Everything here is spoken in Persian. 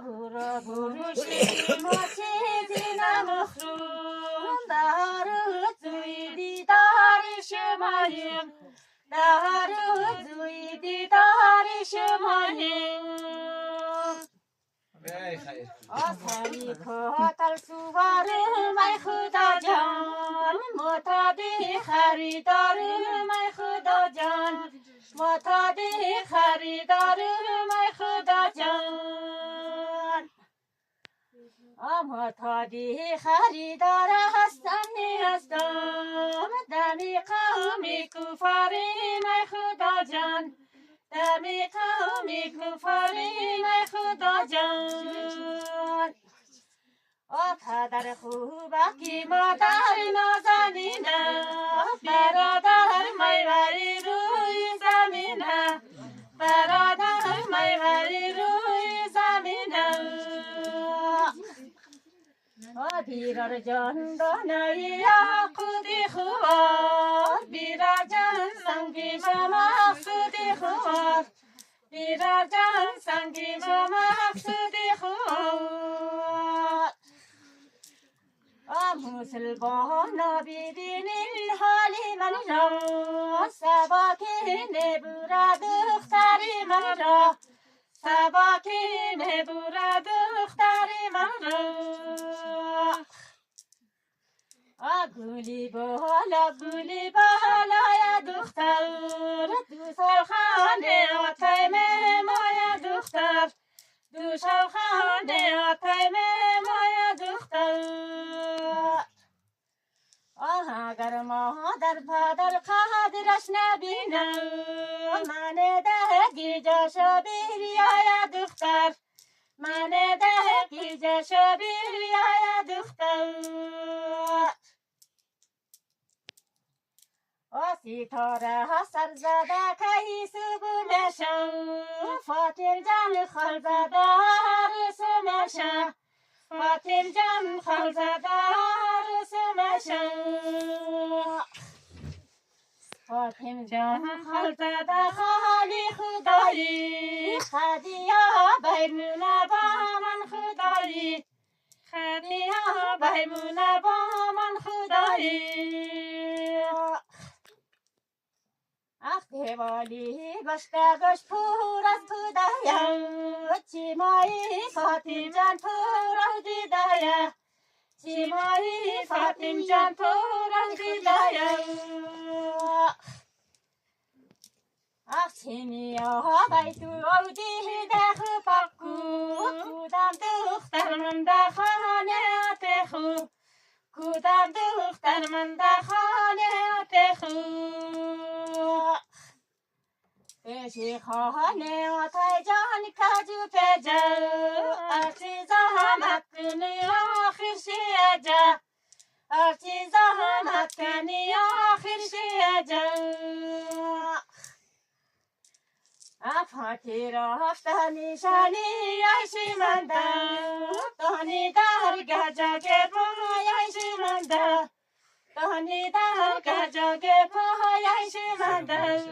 برو بروشی مچی دینا مخروم دارو توی دیدار شماییم دارو توی دیدار شماییم آسانی کتر سوار می خدا جان متادی خریدار می خدا جان متادی خریدار می خدا جان متادی خریدار هستنی هستم دمی قومی کفاری می خدا جان دمی قومی کفاری می خدا جان پدر خوبکی مادر نازنینه برادر میوری روی زمینه برادر میوری روی زمینه بیرار جان دانایی خودی خوار بیرار جان سنگی مقصودی خوار بیرار جان سنگی مقصودی خوار مسلمان بیدین حالی من را سباکی نبورا دختری من را سباکی نبورا دختری من را گولی بالا یا دختر دو سرخانه آتیم مایا دختر دو سرخانه آتیم مایا دختر اگر مادر پدر قدرش نبینم من ده گیجاشو بیریا دختر من ده گیجاشو بیریا دختر ستاره سر زده که سبو نشم فاطر جان خال زده رسم شم فاطر جان خال زده رسم شم فاطر جان خال زده خالی خدایی خدیا بیمونه با من خدایی خدیا بیمونه با من خدایی دیوالی بسته گشت پر از خدایا چیمایی فاطم جان پر از دیدایا چیمایی فاطم جان پر از دیدایا چینیا بیتو او دیده پاکو کودم دختر من در خانه آتخو کودم دختر من در خانه آتخو پیشی خانه آتای جان کجو پیجا ارچی زحمت کنی آخر شیجا ارچی زحمت کنی آخر شیجا افاتی رفته نشانی ایشی منده دانی در گجاگ پای ایشی منده دانی در گجاگ پای ایشی منده